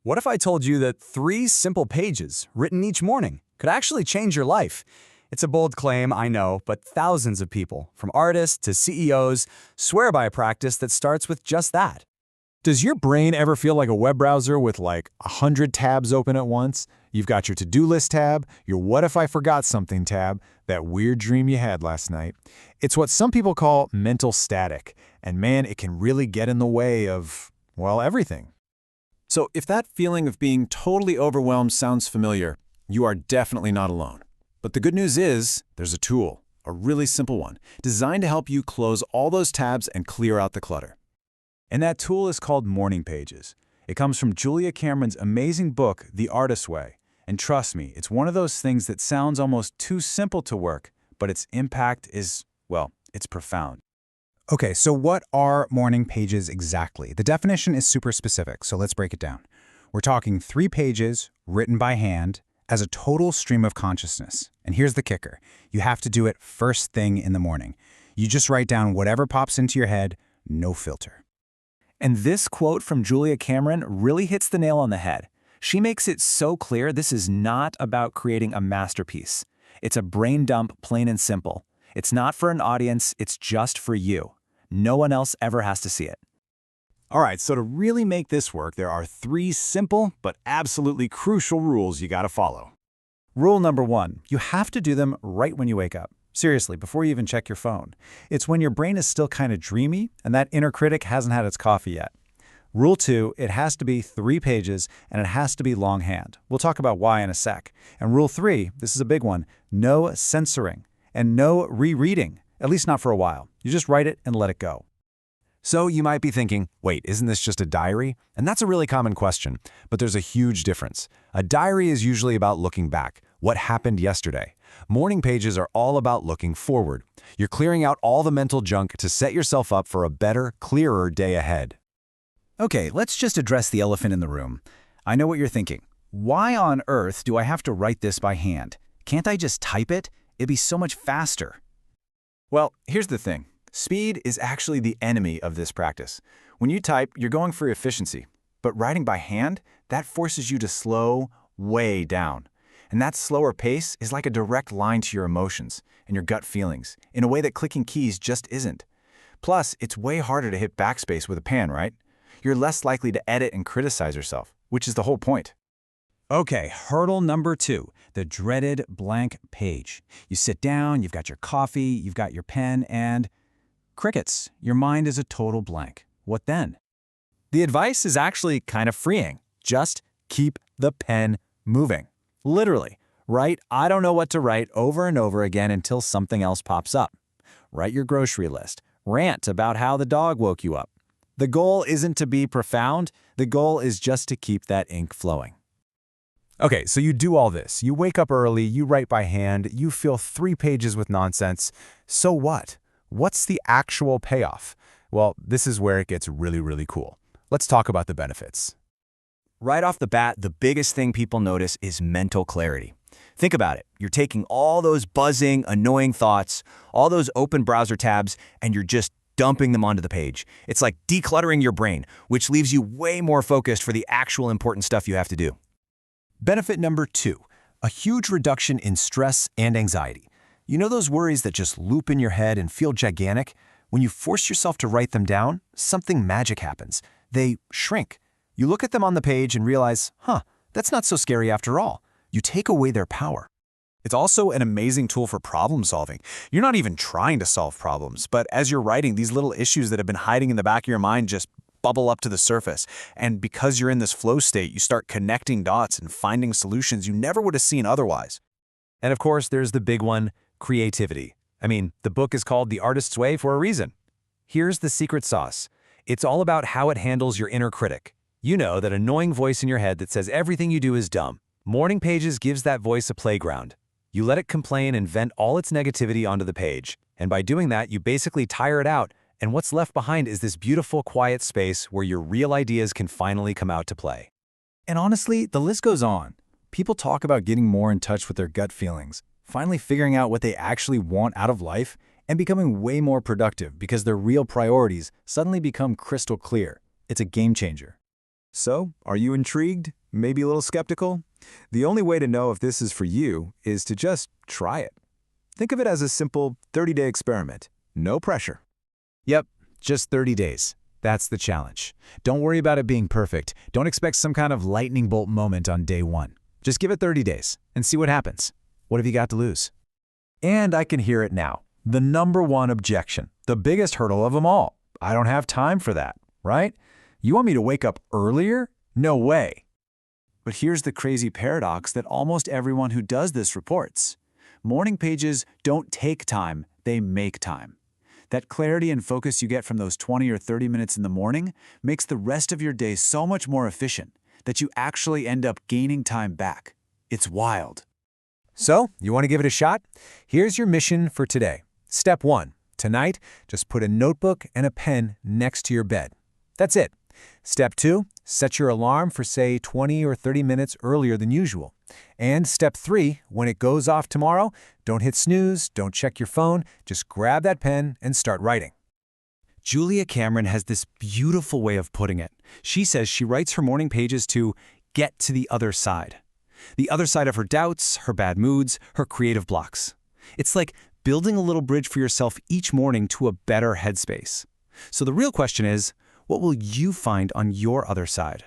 What if I told you that 3 simple pages, written each morning, could actually change your life? It's a bold claim, I know, but thousands of people, from artists to CEOs, swear by a practice that starts with just that. Does your brain ever feel like a web browser with like 100 tabs open at once? You've got your to-do list tab, your what if I forgot something tab, that weird dream you had last night. It's what some people call mental static, and man, it can really get in the way of, well, everything. So if that feeling of being totally overwhelmed sounds familiar, you are definitely not alone. But the good news is, there's a tool, a really simple one, designed to help you close all those tabs and clear out the clutter. And that tool is called Morning Pages. It comes from Julia Cameron's amazing book, The Artist's Way. And trust me, it's one of those things that sounds almost too simple to work, but its impact is, well, it's profound. Okay, so what are morning pages exactly? The definition is super specific, so let's break it down. We're talking 3 pages, written by hand, as a total stream of consciousness. And here's the kicker. You have to do it first thing in the morning. You just write down whatever pops into your head, no filter. And this quote from Julia Cameron really hits the nail on the head. She makes it so clear this is not about creating a masterpiece. It's a brain dump, plain and simple. It's not for an audience, it's just for you. No one else ever has to see it. All right, so to really make this work, there are 3 simple but absolutely crucial rules you gotta follow. Rule number 1, you have to do them right when you wake up. Seriously, before you even check your phone. It's when your brain is still kind of dreamy and that inner critic hasn't had its coffee yet. Rule 2, it has to be 3 pages and it has to be longhand. We'll talk about why in a sec. And rule 3, this is a big one, no censoring and no rereading, at least not for a while. You just write it and let it go. So you might be thinking, wait, isn't this just a diary? And that's a really common question, but there's a huge difference. A diary is usually about looking back, what happened yesterday. Morning pages are all about looking forward. You're clearing out all the mental junk to set yourself up for a better, clearer day ahead. Okay, let's just address the elephant in the room. I know what you're thinking. Why on earth do I have to write this by hand? Can't I just type it? It'd be so much faster. Well, here's the thing. Speed is actually the enemy of this practice. When you type, you're going for efficiency. But writing by hand, that forces you to slow way down. And that slower pace is like a direct line to your emotions and your gut feelings, in a way that clicking keys just isn't. Plus, it's way harder to hit backspace with a pen, right? You're less likely to edit and criticize yourself, which is the whole point. Okay, hurdle number 2, the dreaded blank page. You sit down, you've got your coffee, you've got your pen, and crickets. Your mind is a total blank. What then? The advice is actually kind of freeing. Just keep the pen moving. Literally, write "I don't know what to write" over and over again until something else pops up. Write your grocery list. Rant about how the dog woke you up. The goal isn't to be profound. The goal is just to keep that ink flowing. Okay, so you do all this. You wake up early, you write by hand, you fill 3 pages with nonsense. So what? What's the actual payoff? Well, this is where it gets really, really cool. Let's talk about the benefits. Right off the bat, the biggest thing people notice is mental clarity. Think about it. You're taking all those buzzing, annoying thoughts, all those open browser tabs, and you're just dumping them onto the page. It's like decluttering your brain, which leaves you way more focused for the actual important stuff you have to do. Benefit number 2, a huge reduction in stress and anxiety. You know those worries that just loop in your head and feel gigantic? When you force yourself to write them down, something magic happens. They shrink. You look at them on the page and realize, that's not so scary after all. You take away their power. It's also an amazing tool for problem solving. You're not even trying to solve problems, but as you're writing, these little issues that have been hiding in the back of your mind just bubble up to the surface. And because you're in this flow state, you start connecting dots and finding solutions you never would have seen otherwise. And of course, there's the big one, creativity. I mean, the book is called The Artist's Way for a reason. Here's the secret sauce. It's all about how it handles your inner critic. You know, that annoying voice in your head that says everything you do is dumb. Morning Pages gives that voice a playground. You let it complain and vent all its negativity onto the page. And by doing that, you basically tire it out, and what's left behind is this beautiful, quiet space where your real ideas can finally come out to play. And honestly, the list goes on. People talk about getting more in touch with their gut feelings, finally figuring out what they actually want out of life, and becoming way more productive because their real priorities suddenly become crystal clear. It's a game changer. So, are you intrigued? Maybe a little skeptical? The only way to know if this is for you is to just try it. Think of it as a simple 30-day experiment. No pressure. Yep, just 30 days. That's the challenge. Don't worry about it being perfect. Don't expect some kind of lightning bolt moment on day one. Just give it 30 days and see what happens. What have you got to lose? And I can hear it now. The number one objection, the biggest hurdle of them all. I don't have time for that, right? You want me to wake up earlier? No way. But here's the crazy paradox that almost everyone who does this reports. Morning pages don't take time, they make time. That clarity and focus you get from those 20 or 30 minutes in the morning makes the rest of your day so much more efficient that you actually end up gaining time back. It's wild. So, you want to give it a shot? Here's your mission for today. Step 1. Tonight, just put a notebook and a pen next to your bed. That's it. Step 2. Set your alarm for, say, 20 or 30 minutes earlier than usual. And step 3, when it goes off tomorrow, don't hit snooze, don't check your phone, just grab that pen and start writing. Julia Cameron has this beautiful way of putting it. She says she writes her morning pages to get to the other side. The other side of her doubts, her bad moods, her creative blocks. It's like building a little bridge for yourself each morning to a better headspace. So the real question is, what will you find on your other side?